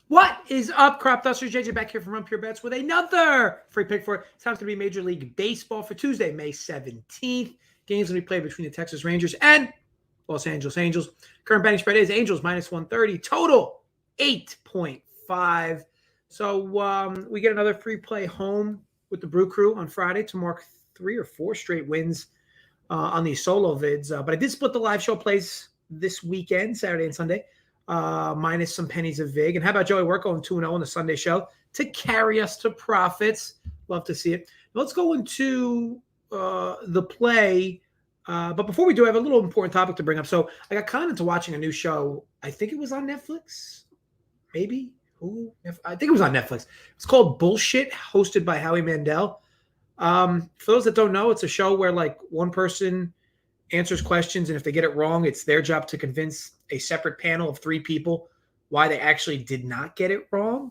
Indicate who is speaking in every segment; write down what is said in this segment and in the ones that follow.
Speaker 1: What is up, Crop Dusters? JJ back here from Run Pure Bets with another free pick for it. It's time to be Major League Baseball for Tuesday, May 17th. Games will be played between the Texas Rangers and Los Angeles Angels. Current betting spread is Angels minus 130. Total 8.5. So we get another free play home with the Brew Crew on Friday to mark 3 or 4 straight wins on these solo vids. But I did split the live show plays this weekend, Saturday and Sunday. Minus some pennies of VIG. And how about Joey? We're going 2-0 on the Sunday show to carry us to profits. Love to see it. Let's go into the play. But before we do, I have a little important topic to bring up. So I got kind of into watching a new show. I think it was on Netflix. Maybe. Hulu? I think it was on Netflix. It's called Bullshit, hosted by Howie Mandel. For those that don't know, it's a show where like one person answers questions, and if they get it wrong, it's their job to convince a separate panel of 3 people why they actually did not get it wrong.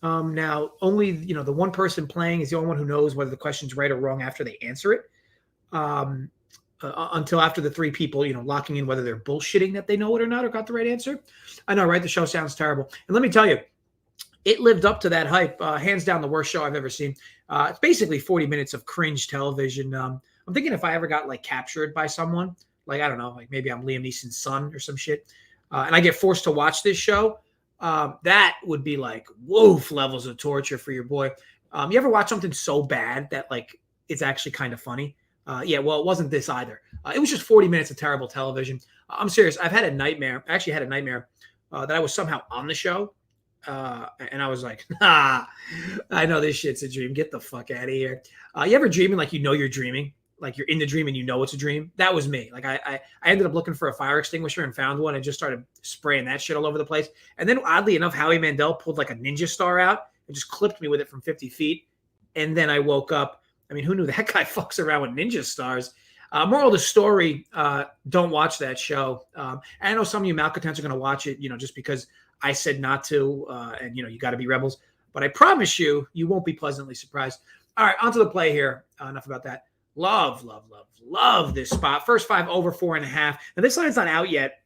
Speaker 1: Now, only the one person playing is the only one who knows whether the question's right or wrong after they answer it. Until after the 3 people, locking in whether they're bullshitting that they know it or not or got the right answer. I know, right? The show sounds terrible. And let me tell you, it lived up to that hype. Hands down the worst show I've ever seen. It's basically 40 minutes of cringe television. I'm thinking if I ever got like captured by someone, like, I don't know, like maybe I'm Liam Neeson's son or some shit, and I get forced to watch this show, that would be like woof levels of torture for your boy. You ever watch something so bad that like it's actually kind of funny? Yeah, well, it wasn't this either. It was just 40 minutes of terrible television. I'm serious. I've had a nightmare. I actually had a nightmare that I was somehow on the show. And I was like, I know this shit's a dream. Get the fuck out of here. You ever dreaming like you're dreaming? Like you're in the dream and you know it's a dream? That was me. Like I ended up looking for a fire extinguisher and found one and just started spraying that shit all over the place. And then oddly enough, Howie Mandel pulled like a ninja star out and just clipped me with it from 50 feet. And then I woke up. I mean, who knew that guy fucks around with ninja stars? Moral of the story, don't watch that show. I know some of you malcontents are going to watch it, just because I said not to, and you got to be rebels. But I promise you, you won't be pleasantly surprised. All right, on to the play here. Enough about that. Love this spot. First 5 over 4.5. Now, this line's not out yet,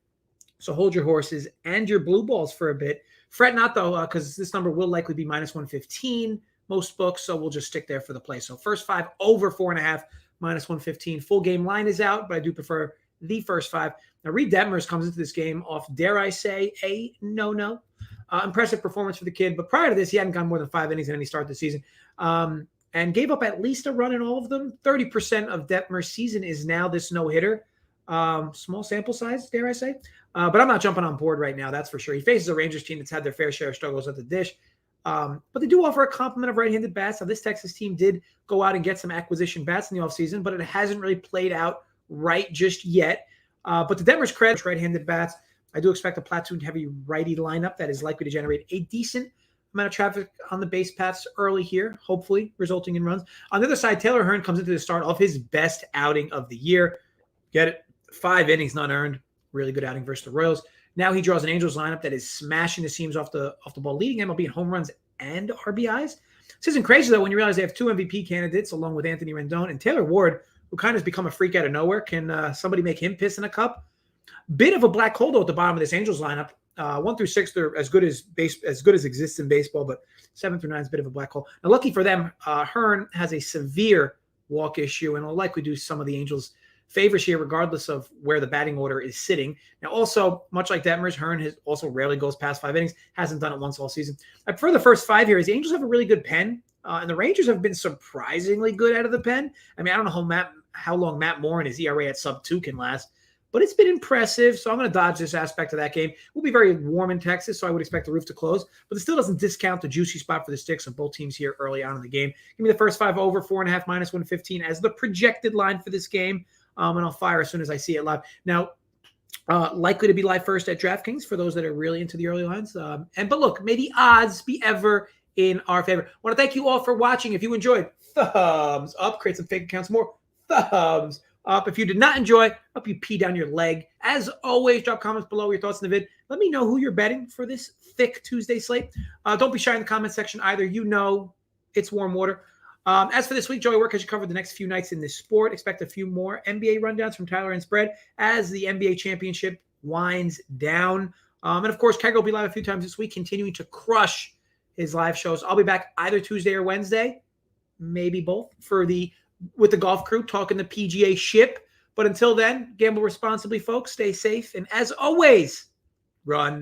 Speaker 1: so hold your horses and your blue balls for a bit. Fret not, though, because this number will likely be minus 115, most books, so we'll just stick there for the play. So first 5 over 4.5, minus 115. Full game line is out, but I do prefer the first 5. Now, Reid Detmers comes into this game off, dare I say, a no-no. Impressive performance for the kid, but prior to this, he hadn't gone more than 5 innings in any start this season. And gave up at least a run in all of them. 30% of Detmers' season is now this no-hitter. Small sample size, dare I say. But I'm not jumping on board right now, that's for sure. He faces a Rangers team that's had their fair share of struggles at the dish. But they do offer a complement of right-handed bats. Now, this Texas team did go out and get some acquisition bats in the offseason, but it hasn't really played out right just yet. But to Detmers' credit, right-handed bats, I do expect a platoon-heavy righty lineup that is likely to generate a decent amount of traffic on the base paths early here, hopefully resulting in runs. On the other side, Taylor Hearn comes into the start of his best outing of the year. Get it? 5 innings, none earned. Really good outing versus the Royals. Now he draws an Angels lineup that is smashing the seams off the ball, leading MLB in home runs and RBIs. This isn't crazy, though, when you realize they have 2 MVP candidates, along with Anthony Rendon and Taylor Ward, who kind of has become a freak out of nowhere. Can somebody make him piss in a cup? Bit of a black hole, though, at the bottom of this Angels lineup. 1 through 6, they're as good as exists in baseball, but 7 through 9 is a bit of a black hole. Now, lucky for them, Hearn has a severe walk issue and will likely do some of the Angels' favors here, regardless of where the batting order is sitting. Now, also, much like Detmers, Hearn has also rarely goes past 5 innings, hasn't done it once all season. I prefer the first 5 here. The Angels have a really good pen, and the Rangers have been surprisingly good out of the pen. I mean, I don't know how long Matt Moore and his ERA at sub-2 can last, but it's been impressive, so I'm going to dodge this aspect of that game. It will be very warm in Texas, so I would expect the roof to close, but it still doesn't discount the juicy spot for the sticks of both teams here early on in the game. Give me the first 5 over 4.5, minus 115 as the projected line for this game, and I'll fire as soon as I see it live. Now, likely to be live first at DraftKings for those that are really into the early lines. But look, may the odds be ever in our favor. I want to thank you all for watching. If you enjoyed, thumbs up. Create some fake accounts more. Thumbs up. If you did not enjoy, hope you pee down your leg. As always, drop comments below your thoughts in the vid. Let me know who you're betting for this thick Tuesday slate. Don't be shy in the comment section either. It's warm water. As for this week, Joey Work has you covered the next few nights in this sport. Expect a few more NBA rundowns from Tyler and Spread as the NBA championship winds down And of course, Keg will be live a few times this week, continuing to crush his live shows. I'll be back either Tuesday or Wednesday, maybe both, with the golf crew talking the PGA ship. But until then, gamble responsibly, folks. Stay safe. And as always, run.